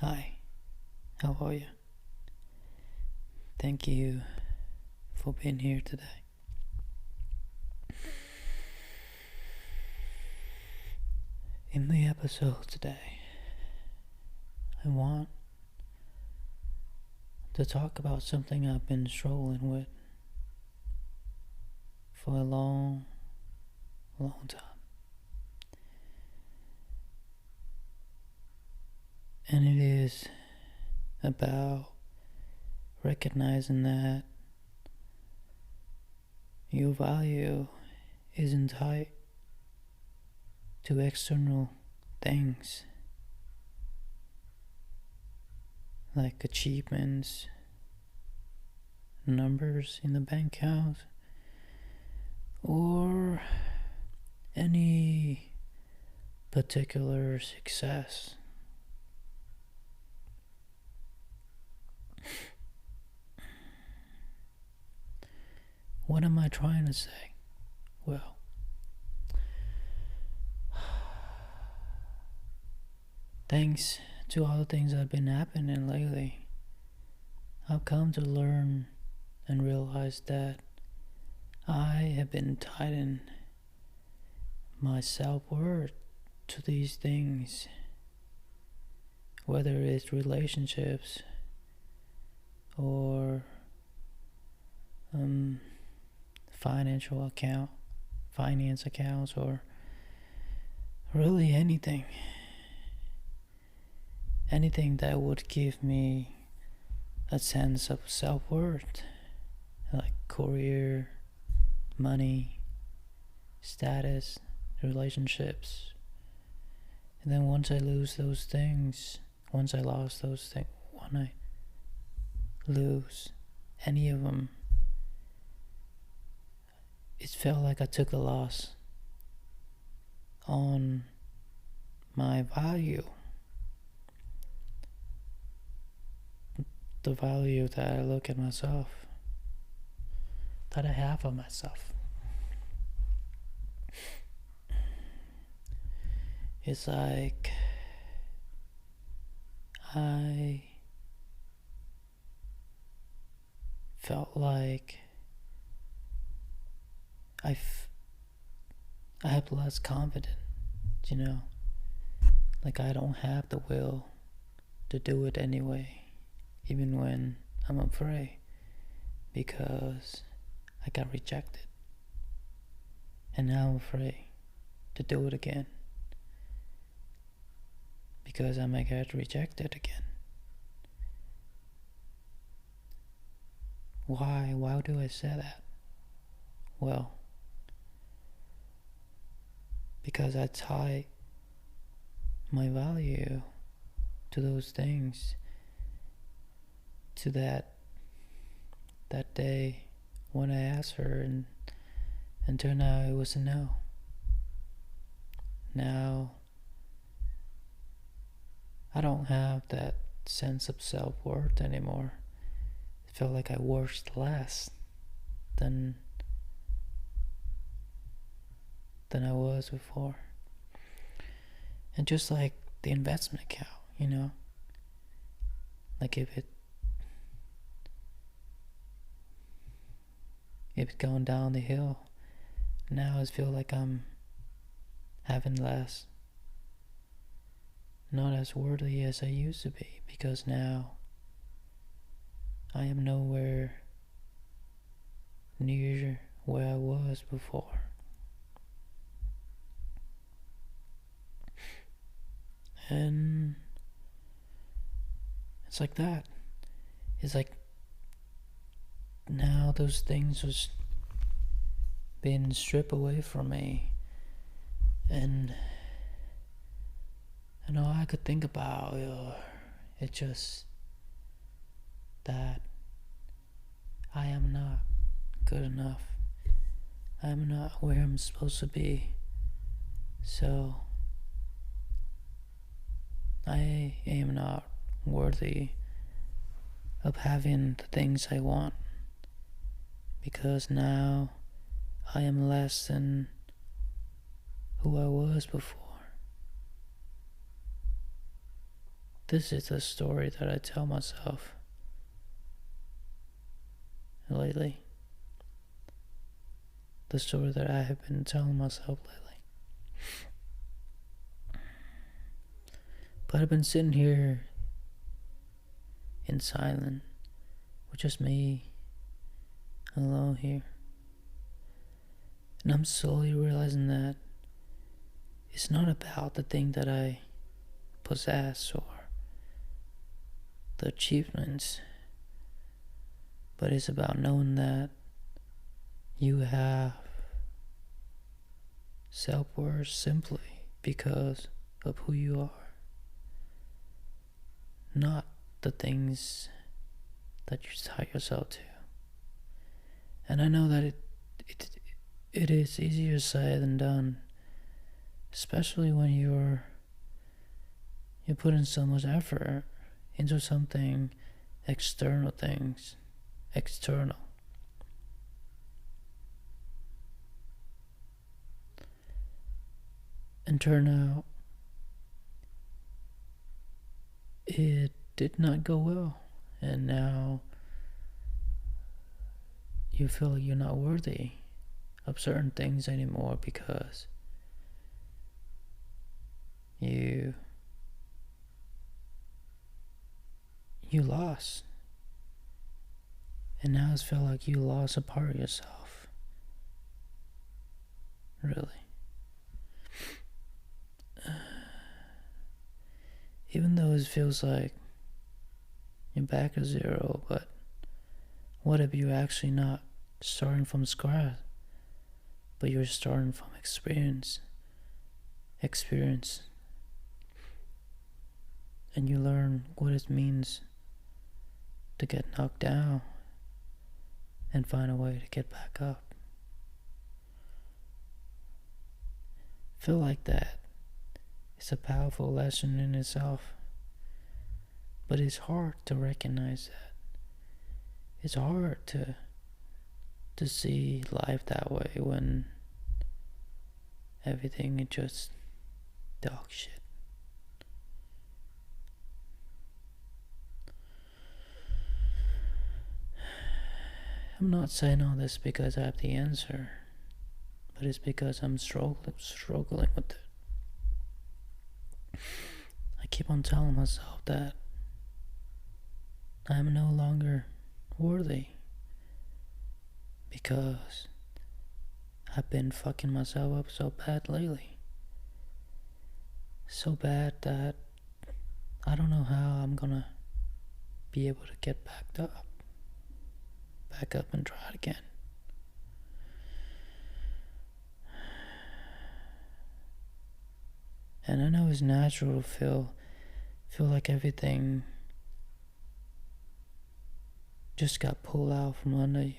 Hi, how are you? Thank you for being here today. In the episode today, I want to talk about something I've been struggling with for a long time. And it is about recognizing that your value isn't tied to external things like achievements, numbers in the bank account, or any particular success. What am I trying to say? Well, thanks to all the things that have been happening lately, I've come to learn and realize that I have been tying my self-worth to these things, whether it's relationships or finance accounts, or really anything that would give me a sense of self-worth, like career, money, status, relationships. And then once I lost those things, when I lose any of them, it felt like I took a loss on my value, the value that I look at myself, that I have of myself. It's like I felt like I have less confidence, like I don't have the will to do it anyway, even when I'm afraid, because I got rejected, and now I'm afraid to do it again because I might get rejected again. Why do I say that? Well, because I tie my value to those things, to that day when I asked her, and turned out it was a no. Now I don't have that sense of self-worth anymore. It felt like I worth less than I was before. And just like the investment account, like if it's going down the hill, now I feel like I'm having less, not as worthy as I used to be, because now I am nowhere near where I was before. And it's like that. It's like now those things was being stripped away from me, and all I could think about, it's just that I am not good enough. I am not where I'm supposed to be. So I am not worthy of having the things I want, because now I am less than who I was before. This is the story that I tell myself lately. The story that I have been telling myself lately. But I've been sitting here in silence with just me alone here. And I'm slowly realizing that it's not about the thing that I possess or the achievements, but it's about knowing that you have self-worth simply because of who you are, not the things that you tie yourself to. And I know that it is easier said than done, especially when you're putting so much effort into something external. And turn out it did not go well, and now you feel like you're not worthy of certain things anymore because you lost, and now it's felt like you lost a part of yourself, really. Even though it feels like you're back at zero, but what if you're actually not starting from scratch, but you're starting from experience, and you learn what it means to get knocked down and find a way to get back up. Feel like that. It's a powerful lesson in itself, but it's hard to recognize that. It's hard to see life that way when everything is just dog shit. I'm not saying all this because I have the answer, but it's because I'm struggling with it. I keep on telling myself that I'm no longer worthy because I've been fucking myself up so bad lately. So bad that I don't know how I'm gonna be able to get back up and try it again. And I know it's natural to feel like everything just got pulled out from under you.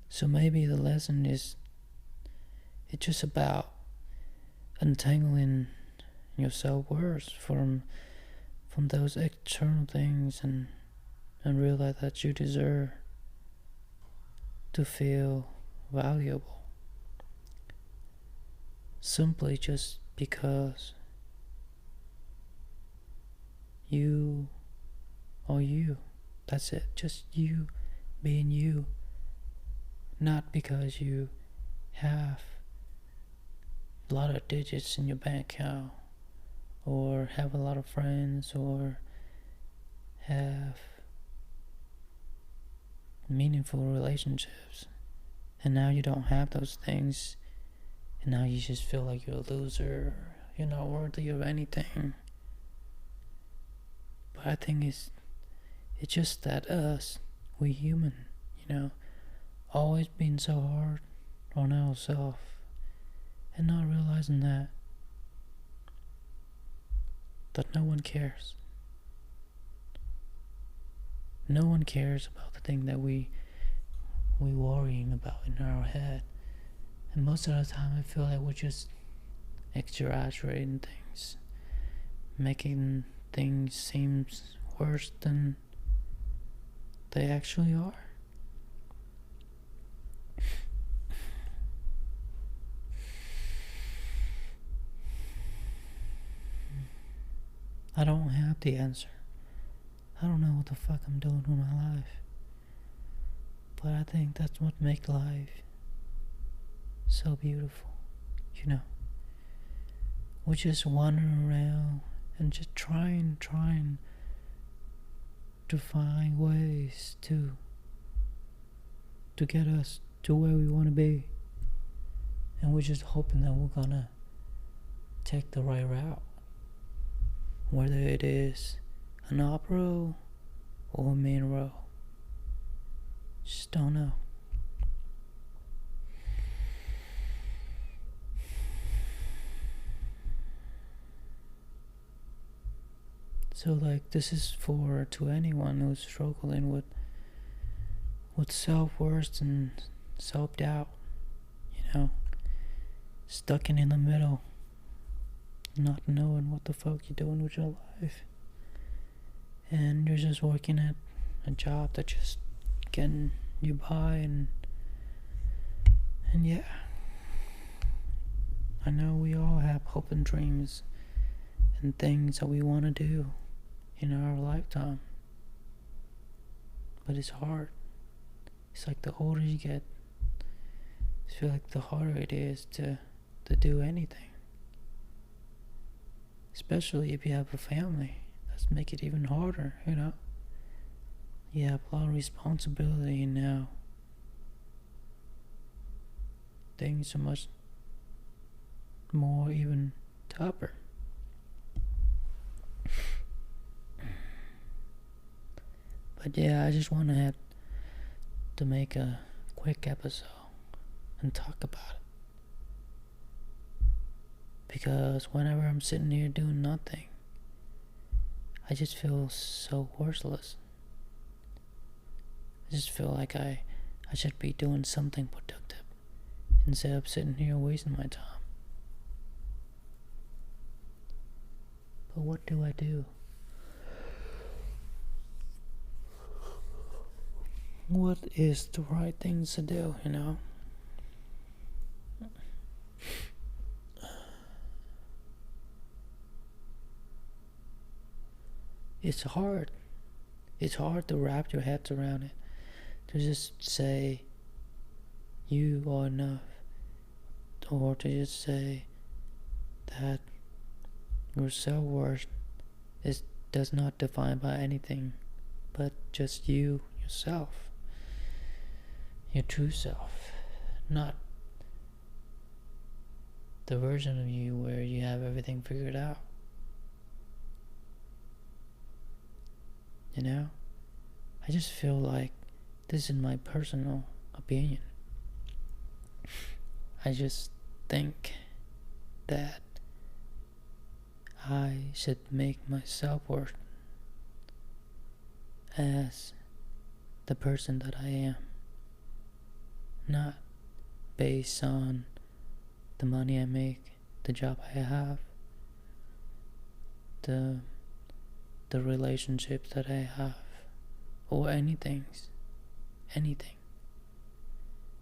So maybe the lesson is it's just about untangling your self-worth from those external things and realize that you deserve to feel valuable simply just because you are you. That's it. Just you being you. Not because you have a lot of digits in your bank account, or have a lot of friends, or have meaningful relationships, and now you don't have those things, and now you just feel like you're a loser, you're not worthy of anything. But I think it's just that we human, always being so hard on ourselves and not realizing that no one cares. No one cares about the thing that we worrying about in our head. And most of the time I feel like we're just exaggerating things, making things seem worse than they actually are. I don't have the answer. I don't know what the fuck I'm doing with my life. But I think that's what makes life so beautiful, you know. We're just wandering around and just trying to find ways to get us to where we want to be. And we're just hoping that we're gonna take the right route. Whether it is an up road or a main road. Just don't know. So like this is to anyone who's struggling with self-worth and self-doubt, you know, stuck in the middle, not knowing what the fuck you're doing with your life. And you're just working at a job that's just getting you by and yeah. I know we all have hope and dreams and things that we want to do in our lifetime. But it's hard. It's like the older you get, I feel like the harder it is to do anything. Especially if you have a family. That's make it even harder, you know. You have a lot of responsibility now. Things are much more even tougher. But yeah, I just wanted to make a quick episode and talk about it. Because whenever I'm sitting here doing nothing, I just feel so worthless. I just feel like I should be doing something productive instead of sitting here wasting my time. But what do I do? What is the right things to do, you know? It's hard. It's hard to wrap your heads around it. To just say you are enough. Or to just say that your self-worth does not define by anything but just you, yourself. Your true self. Not the version of you where you have everything figured out. You know? I just feel like this is my personal opinion. I just think that I should make my self-worth as the person that I am, not based on the money I make, the job I have, the relationships that I have, or anything.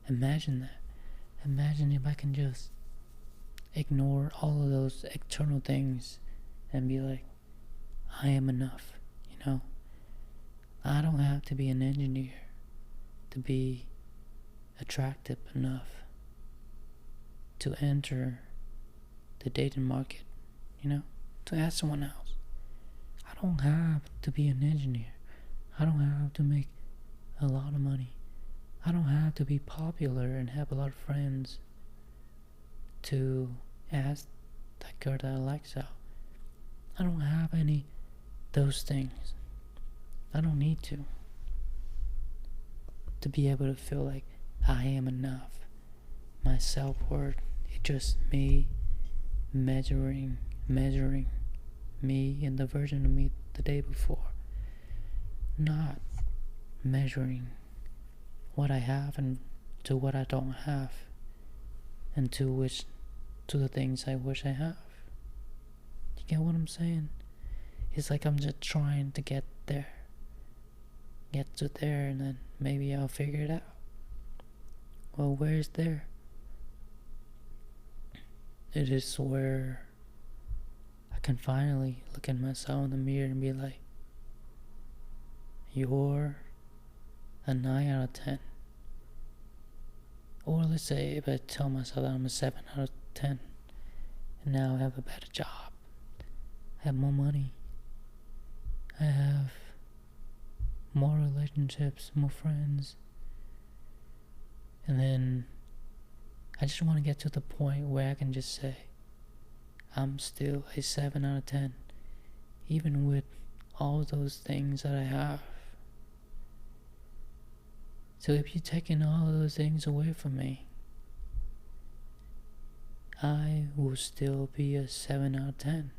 Imagine that. Imagine if I can just ignore all of those external things and be like, I am enough, you know? I don't have to be an engineer to be attractive enough to enter the dating market, you know? To ask someone else. I don't have to be an engineer. I don't have to make a lot of money. I don't have to be popular and have a lot of friends to ask that girl that I like out. I don't have any those things. I don't need to be able to feel like I am enough. My self-worth is just me measuring me and the version of me the day before, not measuring what I have and to what I don't have, and to the things I wish I have. You get what I'm saying? It's like I'm just trying to get there, and then maybe I'll figure it out. Well, where's there? It is where I can finally look at myself in the mirror and be like, you're a 9 out of 10. Or let's say if I tell myself that I'm a 7 out of 10, and now I have a better job, I have more money, I have more relationships, more friends, and then I just want to get to the point where I can just say, I'm still a 7 out of 10, even with all those things that I have. So if you're taking all of those things away from me, I will still be a 7 out of 10.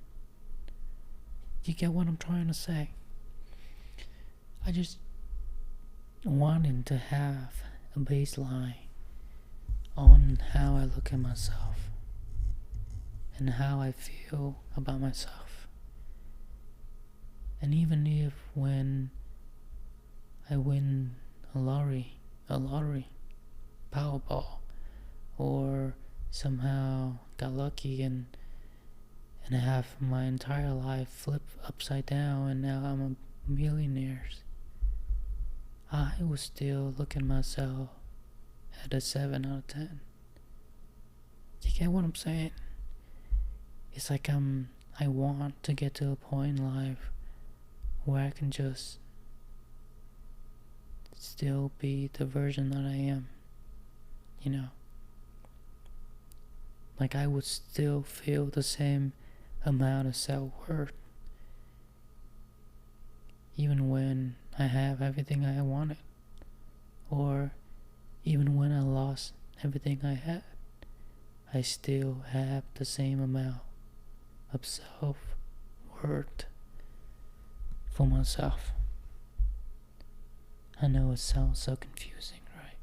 You get what I'm trying to say? I just wanted to have a baseline on how I look at myself and how I feel about myself. And even if when I win a lottery, Powerball, or somehow got lucky and I have my entire life flipped upside down and now I'm a millionaire, I will still look at myself at a 7 out of 10. You get what I'm saying? It's like I want to get to a point in life where I can just still be the version that I am, you know? Like I would still feel the same amount of self-worth even when I have everything I wanted, or even when I lost everything I had. I still have the same amount of self-worth for myself. I know it sounds so confusing, right?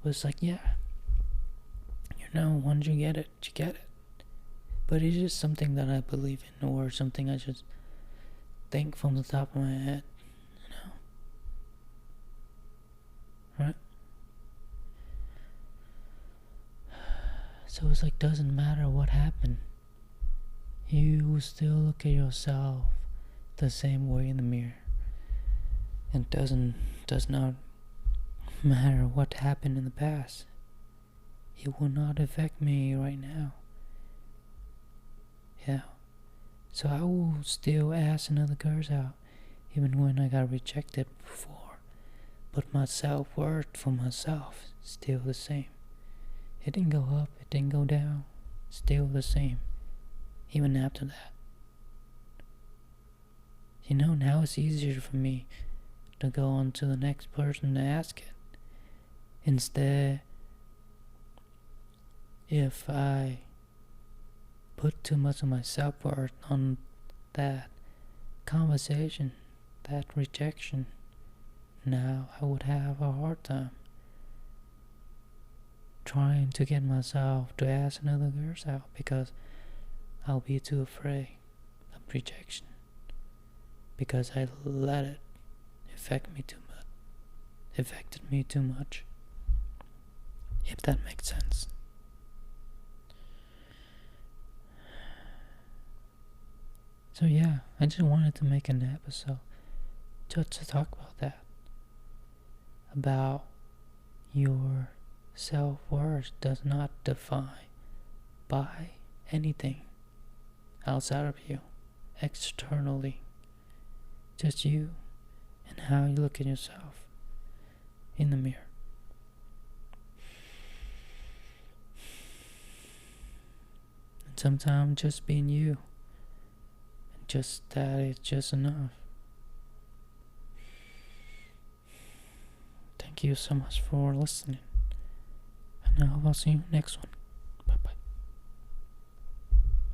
But it's like, yeah, once you get it, you get it. But it's just something that I believe in, or something I just think from the top of my head, right? So it's like, doesn't matter what happened, you will still look at yourself the same way in the mirror. And does not matter what happened in the past. It will not affect me right now. Yeah. So I will still ask another girls out, even when I got rejected before. But my self-worth for myself is still the same. It didn't go up, it didn't go down. Still the same. Even after that. Now it's easier for me to go on to the next person to ask it. Instead, if I put too much of my self-worth on that conversation, that rejection, now I would have a hard time trying to get myself to ask another girl out, because I'll be too afraid of rejection, because I let it affected me too much, if that makes sense. So yeah, I just wanted to make an episode just to talk about that, about your self-worth does not define by anything outside of you, externally, just you and how you look at yourself in the mirror. And sometimes just being you, and just that is just enough. Thank you so much for listening, and I hope I'll see you next one.